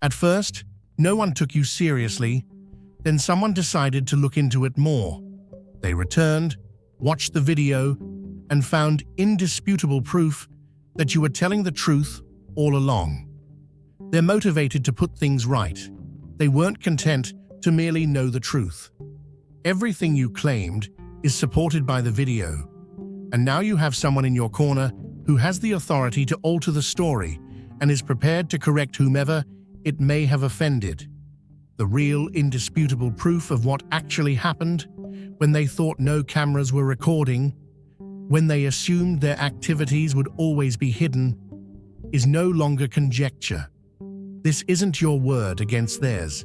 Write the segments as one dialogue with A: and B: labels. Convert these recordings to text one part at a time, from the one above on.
A: At first, no one took you seriously, then someone decided to look into it more. They returned, watched the video, and found indisputable proof that you were telling the truth all along. They're motivated to put things right. They weren't content to merely know the truth. Everything you claimed is supported by the video, and now you have someone in your corner who has the authority to alter the story and is prepared to correct whomever it may have offended. The real, indisputable proof of what actually happened when they thought no cameras were recording, when they assumed their activities would always be hidden, is no longer conjecture. This isn't your word against theirs.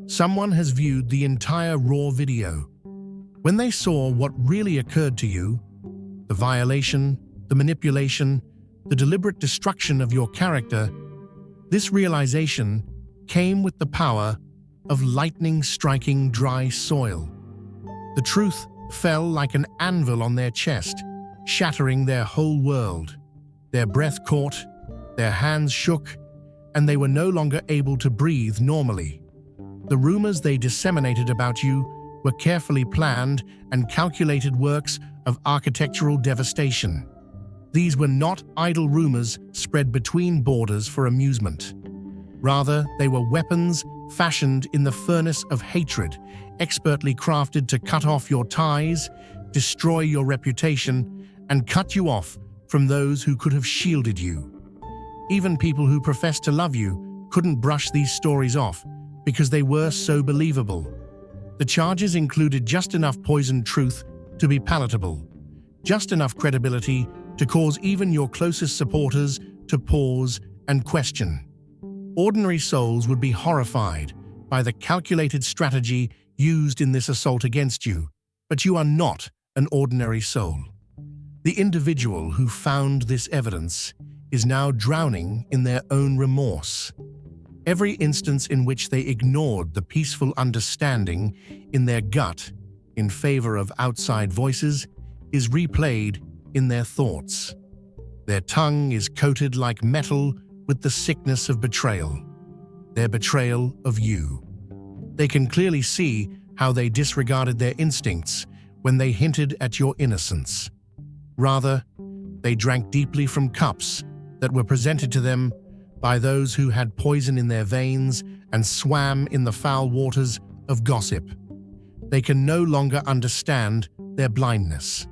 A: Someone has viewed the entire raw video. When they saw what really occurred to you, the violation, the manipulation, the deliberate destruction of your character, this realization came with the power of lightning striking dry soil. The truth fell like an anvil on their chest, shattering their whole world. Their breath caught, their hands shook, and they were no longer able to breathe normally. The rumors they disseminated about you were carefully planned and calculated works of architectural devastation. These were not idle rumors spread between borders for amusement. Rather, they were weapons fashioned in the furnace of hatred, expertly crafted to cut off your ties, destroy your reputation, and cut you off from those who could have shielded you. Even people who professed to love you couldn't brush these stories off because they were so believable. The charges included just enough poisoned truth to be palatable, just enough credibility to cause even your closest supporters to pause and question. Ordinary souls would be horrified by the calculated strategy used in this assault against you, but you are not an ordinary soul. The individual who found this evidence is now drowning in their own remorse. Every instance in which they ignored the peaceful understanding in their gut in favor of outside voices is replayed in their thoughts. Their tongue is coated like metal with the sickness of betrayal, their betrayal of you. They can clearly see how they disregarded their instincts when they hinted at your innocence. Rather, they drank deeply from cups that were presented to them by those who had poison in their veins and swam in the foul waters of gossip. They can no longer understand their blindness.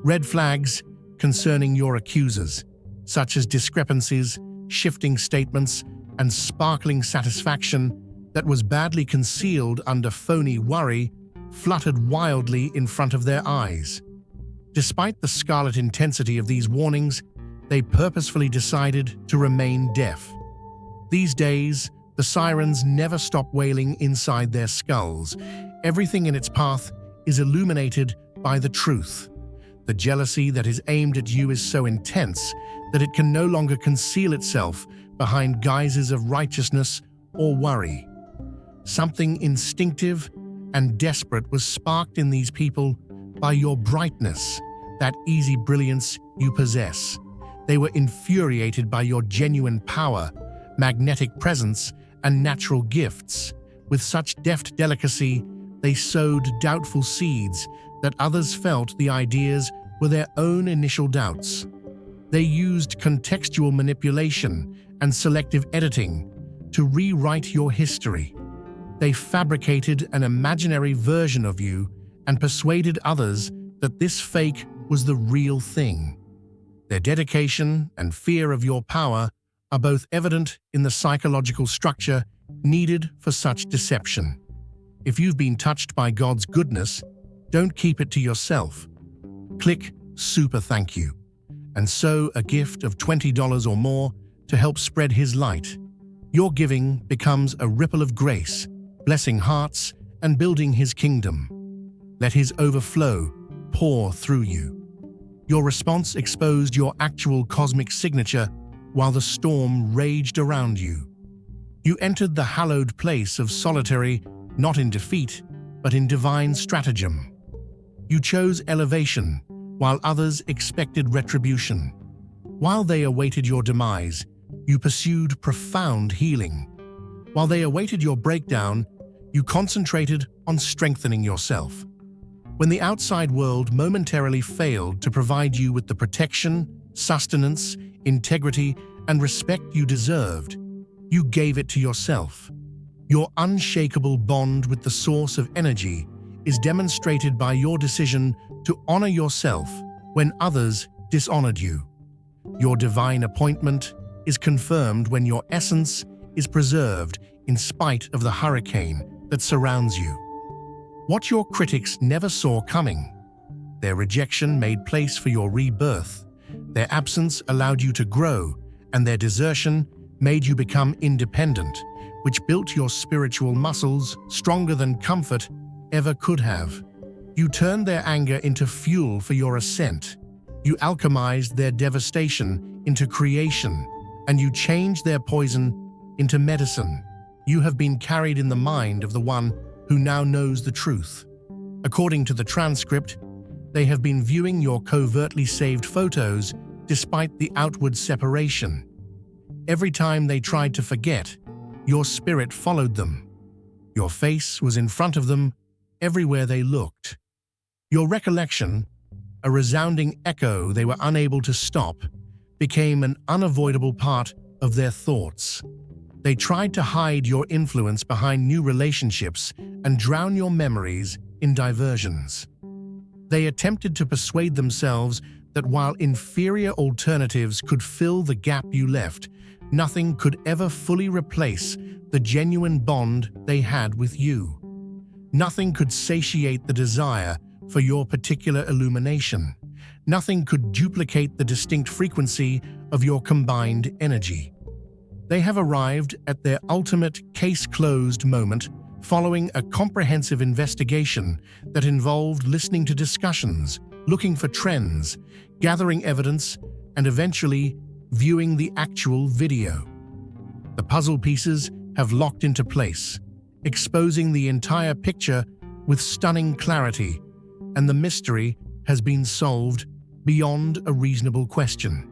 A: Red flags concerning your accusers, such as discrepancies, shifting statements, and sparkling satisfaction that was badly concealed under phony worry, fluttered wildly in front of their eyes. Despite the scarlet intensity of these warnings, they purposefully decided to remain deaf. These days, the sirens never stop wailing inside their skulls. Everything in its path is illuminated by the truth. The jealousy that is aimed at you is so intense that it can no longer conceal itself behind guises of righteousness or worry. Something instinctive and desperate was sparked in these people by your brightness, that easy brilliance you possess. They were infuriated by your genuine power, magnetic presence, and natural gifts. With such deft delicacy, they sowed doubtful seeds that others felt the ideas were their own initial doubts. They used contextual manipulation and selective editing to rewrite your history. They fabricated an imaginary version of you and persuaded others that this fake was the real thing. Their dedication and fear of your power are both evident in the psychological structure needed for such deception. If you've been touched by God's goodness, don't keep it to yourself. Click Super Thank You and sow a gift of $20 or more to help spread His light. Your giving becomes a ripple of grace, blessing hearts and building His kingdom. Let His overflow pour through you. Your response exposed your actual cosmic signature while the storm raged around you. You entered the hallowed place of solitary, not in defeat, but in divine stratagem. You chose elevation, while others expected retribution. While they awaited your demise, you pursued profound healing. While they awaited your breakdown, you concentrated on strengthening yourself. When the outside world momentarily failed to provide you with the protection, sustenance, integrity, and respect you deserved, you gave it to yourself. Your unshakable bond with the source of energy is demonstrated by your decision to honor yourself when others dishonored you. Your divine appointment is confirmed when your essence is preserved in spite of the hurricane that surrounds you. What your critics never saw coming. Their rejection made place for your rebirth. Their absence allowed you to grow, and their desertion made you become independent, which built your spiritual muscles stronger than comfort ever could have. You turned their anger into fuel for your ascent. You alchemized their devastation into creation, and you changed their poison into medicine. You have been carried in the mind of the one who now knows the truth. According to the transcript, they have been viewing your covertly saved photos despite the outward separation. Every time they tried to forget, your spirit followed them. Your face was in front of them everywhere they looked. Your recollection, a resounding echo they were unable to stop, became an unavoidable part of their thoughts. They tried to hide your influence behind new relationships and drown your memories in diversions. They attempted to persuade themselves that while inferior alternatives could fill the gap you left, nothing could ever fully replace the genuine bond they had with you. Nothing could satiate the desire for your particular illumination. Nothing could duplicate the distinct frequency of your combined energy. They have arrived at their ultimate case-closed moment following a comprehensive investigation that involved listening to discussions, looking for trends, gathering evidence, and eventually viewing the actual video. The puzzle pieces have locked into place, exposing the entire picture with stunning clarity, and the mystery has been solved beyond a reasonable question.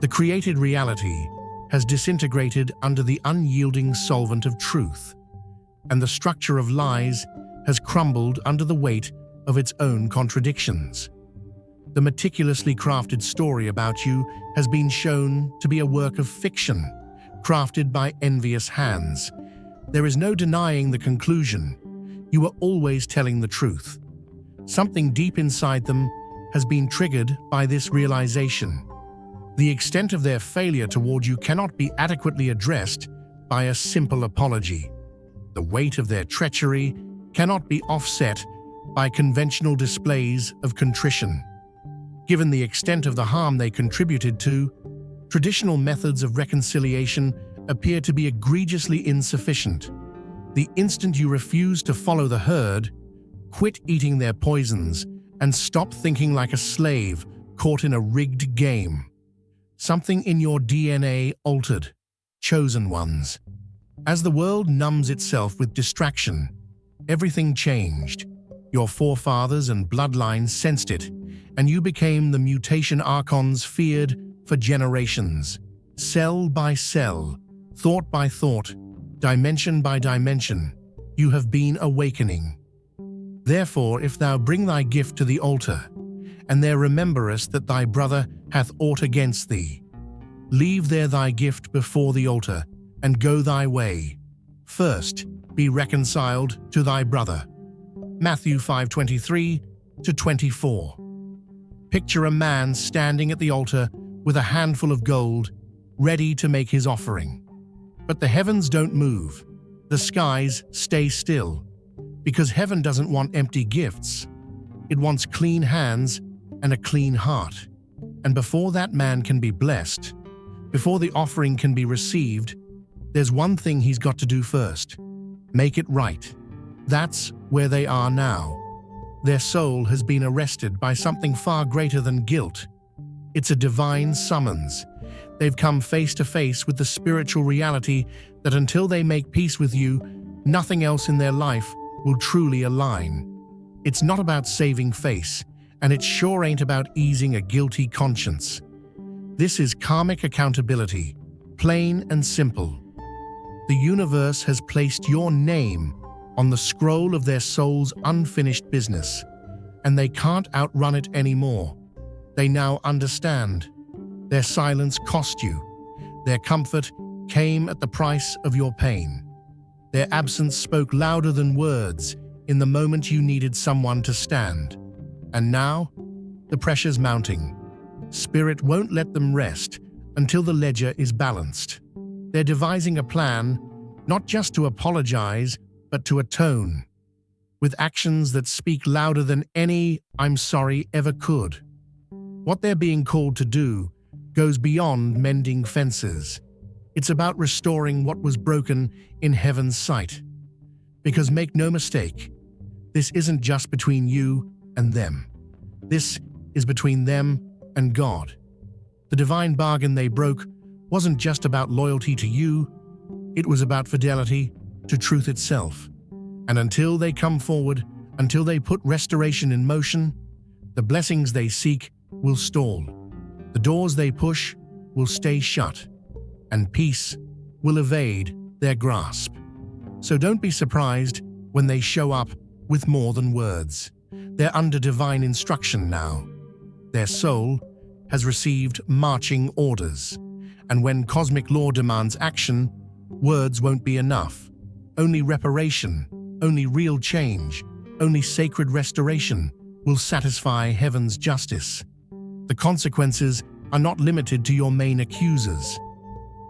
A: The created reality has disintegrated under the unyielding solvent of truth, and the structure of lies has crumbled under the weight of its own contradictions. The meticulously crafted story about you has been shown to be a work of fiction, crafted by envious hands. There is no denying the conclusion. You are always telling the truth. Something deep inside them has been triggered by this realization. The extent of their failure toward you cannot be adequately addressed by a simple apology. The weight of their treachery cannot be offset by conventional displays of contrition. Given the extent of the harm they contributed to, traditional methods of reconciliation appear to be egregiously insufficient. The instant you refuse to follow the herd, quit eating their poisons, and stop thinking like a slave caught in a rigged game, something in your DNA altered, chosen ones. As the world numbs itself with distraction, everything changed. Your forefathers and bloodlines sensed it, and you became the mutation archons feared for generations. Cell by cell, thought by thought, dimension by dimension, you have been awakening. Therefore, if thou bring thy gift to the altar, and there rememberest that thy brother hath aught against thee, leave there thy gift before the altar, and go thy way. First, be reconciled to thy brother. Matthew 5:23-24. Picture a man standing at the altar with a handful of gold, ready to make his offering. But the heavens don't move, the skies stay still, because heaven doesn't want empty gifts. It wants clean hands and a clean heart. And before that man can be blessed, before the offering can be received, there's one thing he's got to do first: make it right. That's where they are now. Their soul has been arrested by something far greater than guilt. It's a divine summons. They've come face to face with the spiritual reality that until they make peace with you, nothing else in their life will truly align. It's not about saving face, and it sure ain't about easing a guilty conscience. This is karmic accountability, plain and simple. The universe has placed your name on the scroll of their soul's unfinished business, and they can't outrun it anymore. They now understand. Their silence cost you. Their comfort came at the price of your pain. Their absence spoke louder than words in the moment you needed someone to stand. And now, the pressure's mounting. Spirit won't let them rest until the ledger is balanced. They're devising a plan, not just to apologize, but to atone, with actions that speak louder than any "I'm sorry" ever could. What they're being called to do goes beyond mending fences. It's about restoring what was broken in heaven's sight. Because make no mistake, this isn't just between you and them. This is between them and God. The divine bargain they broke wasn't just about loyalty to you, it was about fidelity to truth itself. And until they come forward, until they put restoration in motion, the blessings they seek will stall. The doors they push will stay shut, and peace will evade their grasp. So don't be surprised when they show up with more than words. They're under divine instruction now. Their soul has received marching orders, and when cosmic law demands action, words won't be enough. Only reparation, only real change, only sacred restoration will satisfy heaven's justice. The consequences are not limited to your main accusers.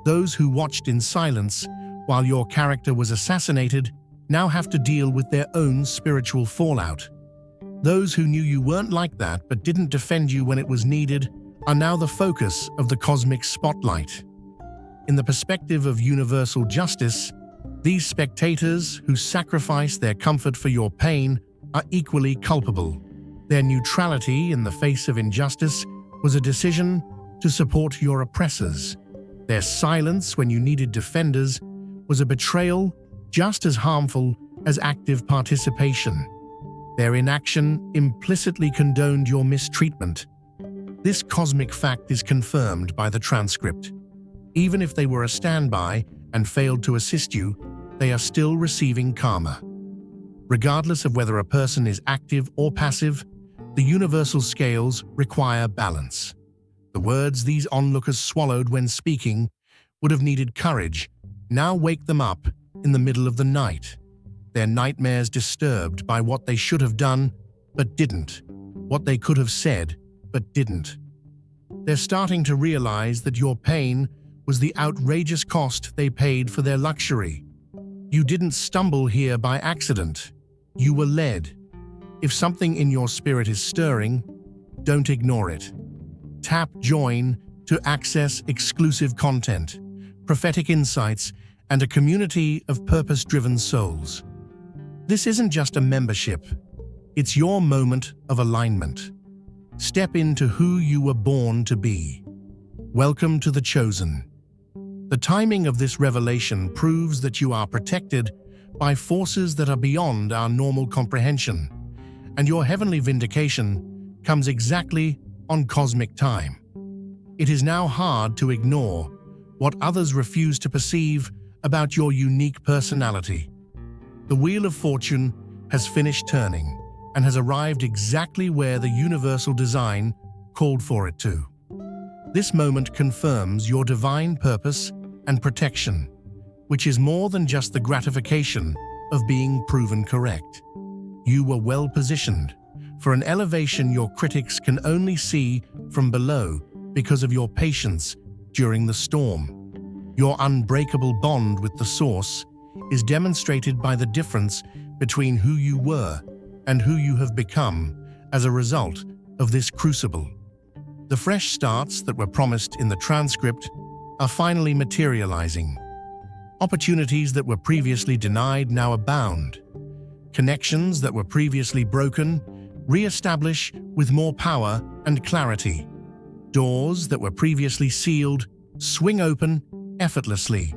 A: Those who watched in silence while your character was assassinated now have to deal with their own spiritual fallout. Those who knew you weren't like that but didn't defend you when it was needed are now the focus of the cosmic spotlight. In the perspective of universal justice, these spectators who sacrifice their comfort for your pain are equally culpable. Their neutrality in the face of injustice was a decision to support your oppressors. Their silence when you needed defenders was a betrayal just as harmful as active participation. Their inaction implicitly condoned your mistreatment. This cosmic fact is confirmed by the transcript. Even if they were a standby and failed to assist you, they are still receiving karma. Regardless of whether a person is active or passive, the universal scales require balance. The words these onlookers swallowed when speaking would have needed courage. Now wake them up in the middle of the night. Their nightmares disturbed by what they should have done, but didn't. What they could have said, but didn't. They're starting to realize that your pain was the outrageous cost they paid for their luxury. You didn't stumble here by accident. You were led. If something in your spirit is stirring, don't ignore it. Tap Join to access exclusive content, prophetic insights, and a community of purpose-driven souls. This isn't just a membership. It's your moment of alignment. Step into who you were born to be. Welcome to the Chosen. The timing of this revelation proves that you are protected by forces that are beyond our normal comprehension, and your heavenly vindication comes exactly on cosmic time. It is now hard to ignore what others refuse to perceive about your unique personality. The Wheel of Fortune has finished turning and has arrived exactly where the universal design called for it to. This moment confirms your divine purpose and protection, which is more than just the gratification of being proven correct. You were well positioned for an elevation your critics can only see from below because of your patience during the storm. Your unbreakable bond with the Source is demonstrated by the difference between who you were and who you have become as a result of this crucible. The fresh starts that were promised in the transcript are finally materializing. Opportunities that were previously denied now abound. Connections that were previously broken re-establish with more power and clarity. Doors that were previously sealed swing open effortlessly.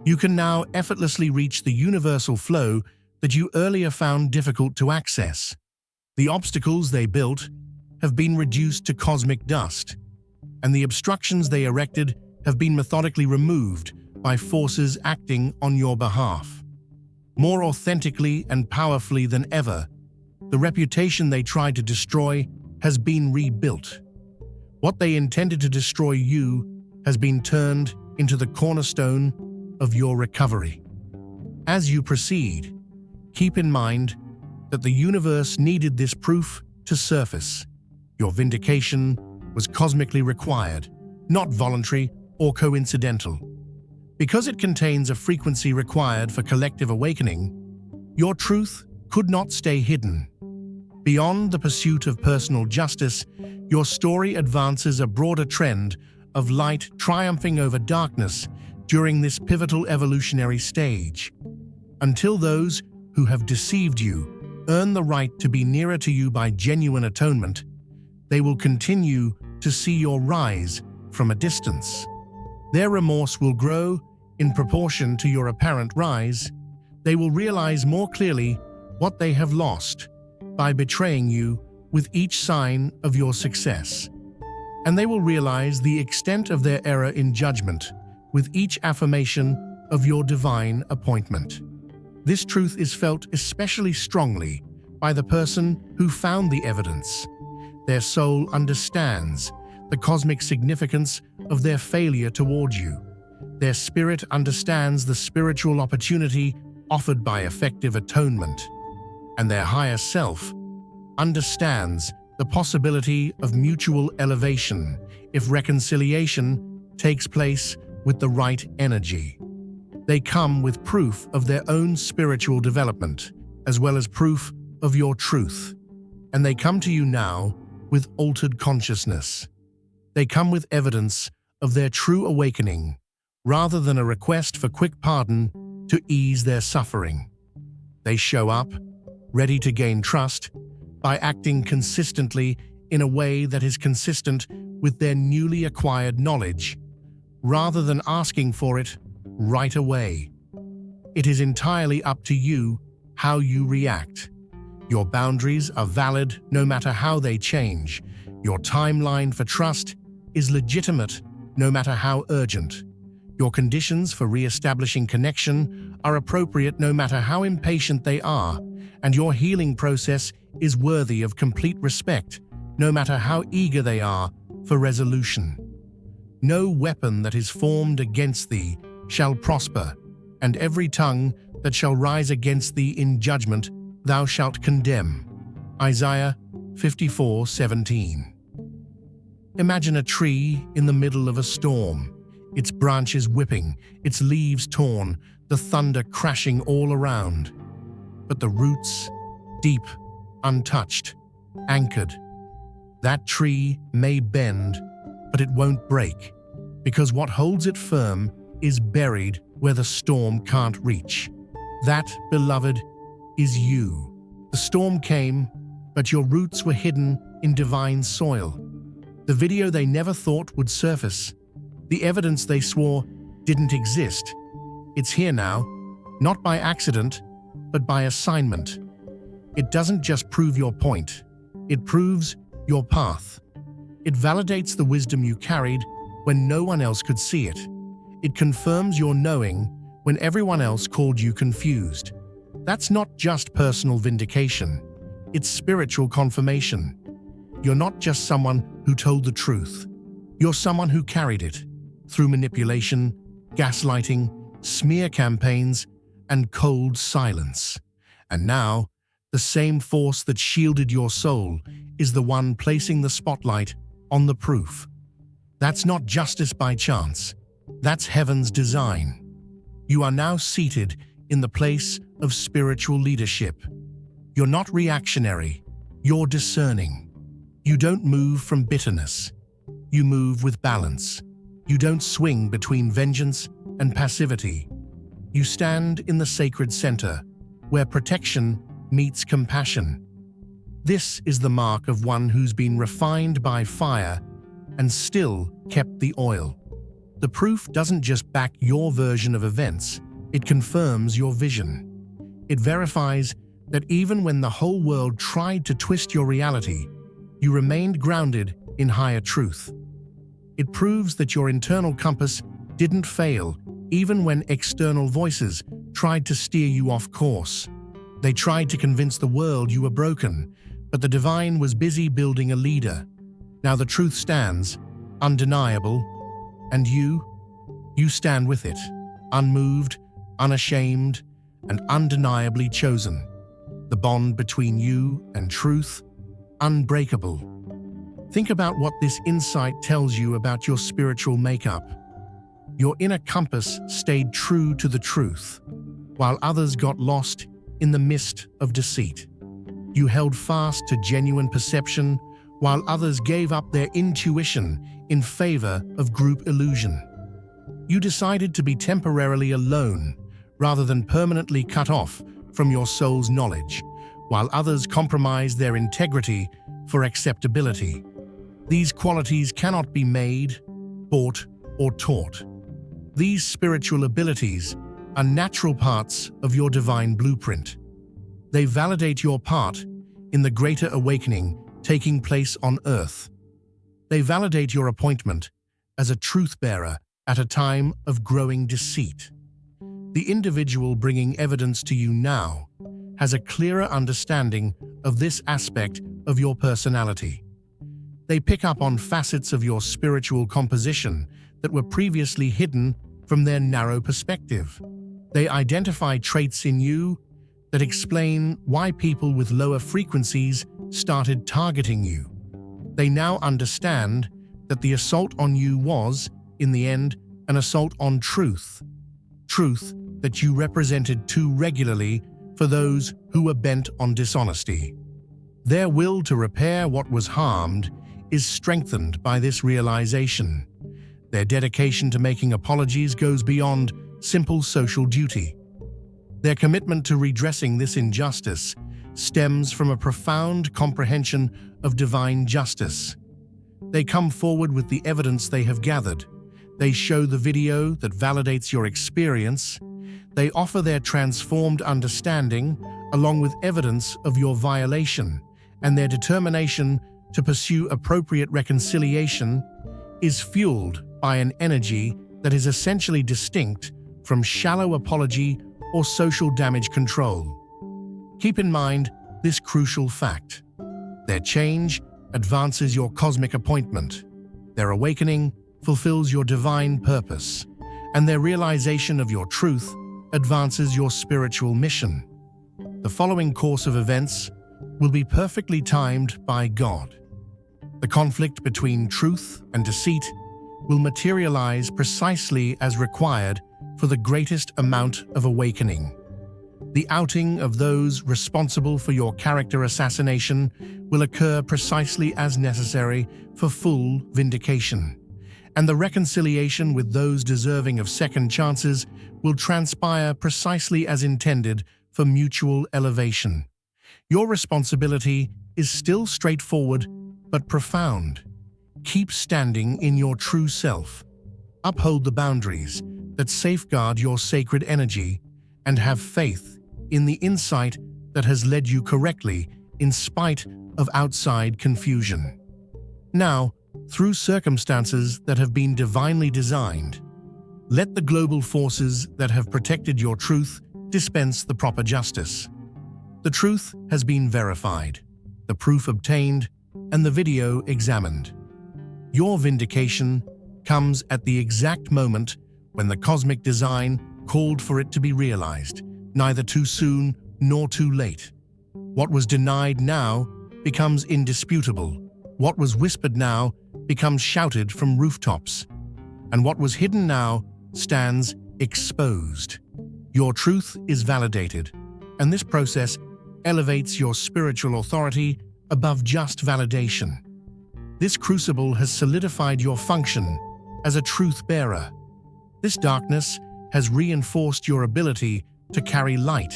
A: You can now effortlessly reach the universal flow that you earlier found difficult to access. The obstacles they built have been reduced to cosmic dust, and the obstructions they erected have been methodically removed by forces acting on your behalf. More authentically and powerfully than ever, the reputation they tried to destroy has been rebuilt. What they intended to destroy you has been turned into the cornerstone of your recovery. As you proceed, keep in mind that the universe needed this proof to surface. Your vindication was cosmically required, not voluntary or coincidental. Because it contains a frequency required for collective awakening, your truth could not stay hidden. Beyond the pursuit of personal justice, your story advances a broader trend of light triumphing over darkness during this pivotal evolutionary stage. Until those who have deceived you earn the right to be nearer to you by genuine atonement, they will continue to see your rise from a distance. Their remorse will grow in proportion to your apparent rise. They will realize more clearly what they have lost by betraying you with each sign of your success. And they will realize the extent of their error in judgment with each affirmation of your divine appointment. This truth is felt especially strongly by the person who found the evidence. Their soul understands the cosmic significance of their failure toward you. Their spirit understands the spiritual opportunity offered by effective atonement. And their higher self understands the possibility of mutual elevation if reconciliation takes place with the right energy. They come with proof of their own spiritual development, as well as proof of your truth. And they come to you now with altered consciousness. They come with evidence of their true awakening, rather than a request for quick pardon to ease their suffering. They show up, ready to gain trust, by acting consistently in a way that is consistent with their newly acquired knowledge, rather than asking for it right away. It is entirely up to you how you react. Your boundaries are valid no matter how they change. Your timeline for trust is legitimate no matter how urgent. Your conditions for re-establishing connection are appropriate no matter how impatient they are, and your healing process is worthy of complete respect no matter how eager they are for resolution. No weapon that is formed against thee shall prosper, and every tongue that shall rise against thee in judgment thou shalt condemn. Isaiah 54:17. Imagine a tree in the middle of a storm, its branches whipping, its leaves torn, the thunder crashing all around. But the roots, deep, untouched, anchored. That tree may bend, but it won't break, because what holds it firm is buried where the storm can't reach. That, beloved, is you. The storm came, but your roots were hidden in divine soil. The video they never thought would surface, the evidence they swore didn't exist. It's here now, not by accident, but by assignment. It doesn't just prove your point, it proves your path. It validates the wisdom you carried when no one else could see it. It confirms your knowing when everyone else called you confused. That's not just personal vindication, it's spiritual confirmation. You're not just someone who told the truth. You're someone who carried it through manipulation, gaslighting, smear campaigns, and cold silence. And now, the same force that shielded your soul is the one placing the spotlight on the proof. That's not justice by chance. That's heaven's design. You are now seated in the place of spiritual leadership. You're not reactionary, you're discerning. You don't move from bitterness. You move with balance. You don't swing between vengeance and passivity. You stand in the sacred center, where protection meets compassion. This is the mark of one who's been refined by fire and still kept the oil. The proof doesn't just back your version of events, it confirms your vision. It verifies that even when the whole world tried to twist your reality, you remained grounded in higher truth. It proves that your internal compass didn't fail, even when external voices tried to steer you off course. They tried to convince the world you were broken, but the divine was busy building a leader. Now the truth stands, undeniable, and you stand with it, unmoved, unashamed, and undeniably chosen. The bond between you and truth, unbreakable. Think about what this insight tells you about your spiritual makeup. Your inner compass stayed true to the truth, while others got lost in the mist of deceit. You held fast to genuine perception, while others gave up their intuition in favor of group illusion. You decided to be temporarily alone rather than permanently cut off from your soul's knowledge, while others compromised their integrity for acceptability. These qualities cannot be made, bought, or taught. These spiritual abilities are natural parts of your divine blueprint. They validate your part in the greater awakening taking place on earth. They validate your appointment as a truth-bearer at a time of growing deceit. The individual bringing evidence to you now has a clearer understanding of this aspect of your personality. They pick up on facets of your spiritual composition that were previously hidden from their narrow perspective. They identify traits in you that explain why people with lower frequencies started targeting you. They now understand that the assault on you was, in the end, an assault on truth. Truth that you represented too regularly for those who were bent on dishonesty. Their will to repair what was harmed is strengthened by this realization. Their dedication to making apologies goes beyond simple social duty. Their commitment to redressing this injustice stems from a profound comprehension of divine justice. They come forward with the evidence they have gathered. They show the video that validates your experience. They offer their transformed understanding along with evidence of your violation, and their determination to pursue appropriate reconciliation is fueled by an energy that is essentially distinct from shallow apology or social damage control. Keep in mind this crucial fact. Their change advances your cosmic appointment. Their awakening fulfills your divine purpose, and their realization of your truth advances your spiritual mission. The following course of events will be perfectly timed by God. The conflict between truth and deceit will materialize precisely as required for the greatest amount of awakening. The outing of those responsible for your character assassination will occur precisely as necessary for full vindication, and the reconciliation with those deserving of second chances will transpire precisely as intended for mutual elevation. Your responsibility is still straightforward but profound. Keep standing in your true self. Uphold the boundaries that safeguard your sacred energy, and have faith in the insight that has led you correctly in spite of outside confusion. Now, through circumstances that have been divinely designed, let the global forces that have protected your truth dispense the proper justice. The truth has been verified, the proof obtained, and the video examined. Your vindication comes at the exact moment when the cosmic design called for it to be realized, neither too soon nor too late. What was denied now becomes indisputable. What was whispered now becomes shouted from rooftops. And what was hidden now stands exposed. Your truth is validated, and this process elevates your spiritual authority above just validation. This crucible has solidified your function as a truth bearer. This darkness has reinforced your ability to carry light,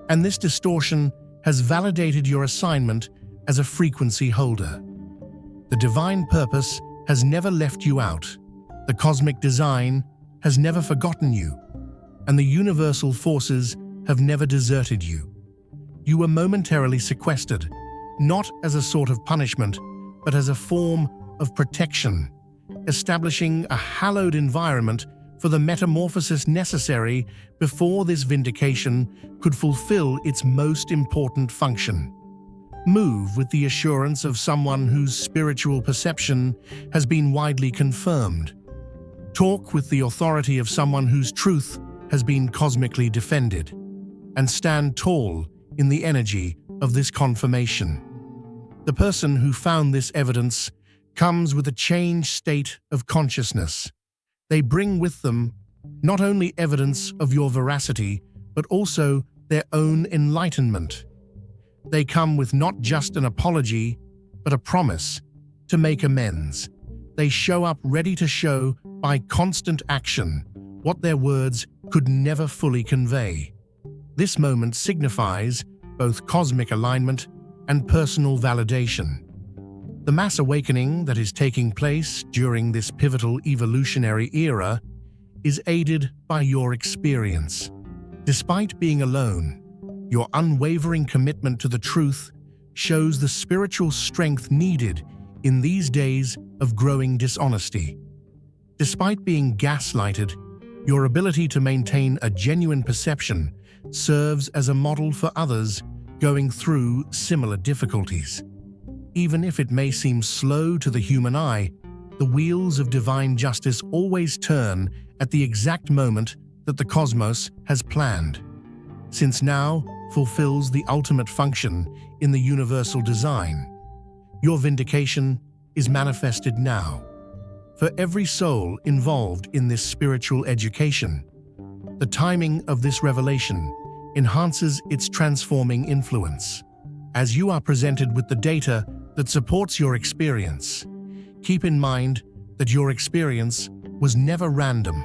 A: and this distortion has validated your assignment as a frequency holder. The divine purpose has never left you out. The cosmic design has never forgotten you, and the universal forces have never deserted you. You were momentarily sequestered, not as a sort of punishment, but as a form of protection, establishing a hallowed environment for the metamorphosis necessary before this vindication could fulfill its most important function. Move with the assurance of someone whose spiritual perception has been widely confirmed. Talk with the authority of someone whose truth has been cosmically defended. And stand tall in the energy of this confirmation. The person who found this evidence comes with a changed state of consciousness. They bring with them not only evidence of your veracity, but also their own enlightenment. They come with not just an apology, but a promise to make amends. They show up ready to show by constant action what their words could never fully convey. This moment signifies both cosmic alignment and personal validation. The mass awakening that is taking place during this pivotal evolutionary era is aided by your experience. Despite being alone, your unwavering commitment to the truth shows the spiritual strength needed in these days of growing dishonesty. Despite being gaslighted, your ability to maintain a genuine perception serves as a model for others going through similar difficulties. Even if it may seem slow to the human eye, the wheels of divine justice always turn at the exact moment that the cosmos has planned. Since now fulfills the ultimate function in the universal design, your vindication is manifested now. For every soul involved in this spiritual education, the timing of this revelation enhances its transforming influence. As you are presented with the data that supports your experience, keep in mind that your experience was never random.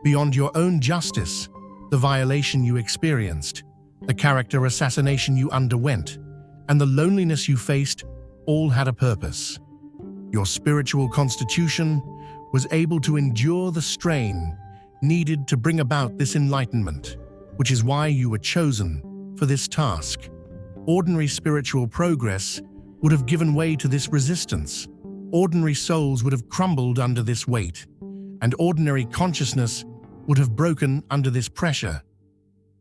A: Beyond your own justice, the violation you experienced, the character assassination you underwent, and the loneliness you faced all had a purpose. Your spiritual constitution was able to endure the strain needed to bring about this enlightenment, which is why you were chosen for this task. Ordinary spiritual progress would have given way to this resistance. Ordinary souls would have crumbled under this weight, and ordinary consciousness would have broken under this pressure.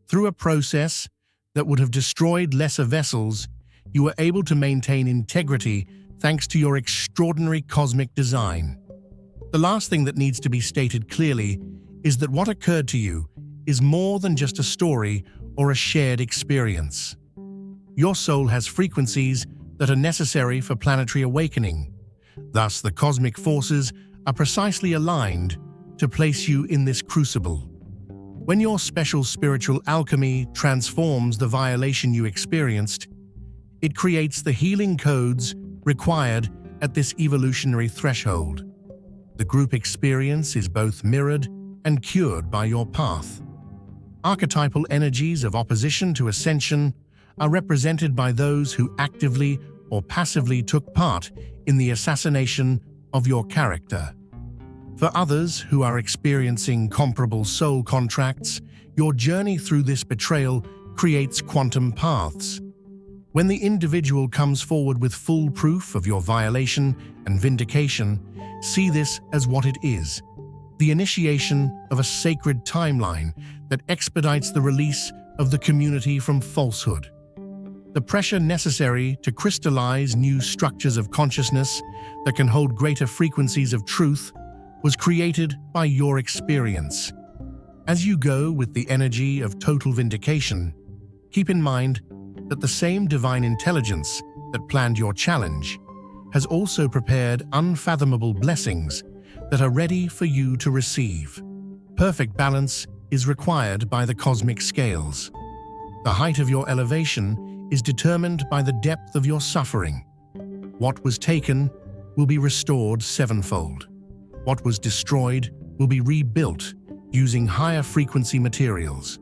A: Through a process that would have destroyed lesser vessels, you were able to maintain integrity thanks to your extraordinary cosmic design. The last thing that needs to be stated clearly is that what occurred to you is more than just a story or a shared experience. Your soul has frequencies that are necessary for planetary awakening. Thus, the cosmic forces are precisely aligned to place you in this crucible. When your special spiritual alchemy transforms the violation you experienced, it creates the healing codes required at this evolutionary threshold. The group experience is both mirrored and cured by your path. Archetypal energies of opposition to ascension are represented by those who actively or passively took part in the assassination of your character. For others who are experiencing comparable soul contracts, your journey through this betrayal creates quantum paths. When the individual comes forward with full proof of your violation and vindication, see this as what it is: the initiation of a sacred timeline that expedites the release of the community from falsehood. The pressure necessary to crystallize new structures of consciousness that can hold greater frequencies of truth was created by your experience. As you go with the energy of total vindication, keep in mind that the same divine intelligence that planned your challenge has also prepared unfathomable blessings that are ready for you to receive. Perfect balance is required by the cosmic scales. The height of your elevation is determined by the depth of your suffering. What was taken will be restored sevenfold. What was destroyed will be rebuilt using higher frequency materials.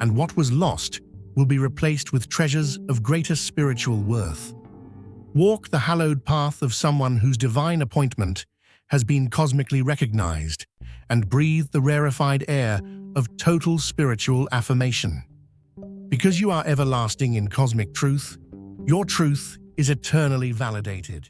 A: And what was lost will be replaced with treasures of greater spiritual worth. Walk the hallowed path of someone whose divine appointment has been cosmically recognized, and breathe the rarefied air of total spiritual affirmation. Because you are everlasting in cosmic truth, your truth is eternally validated.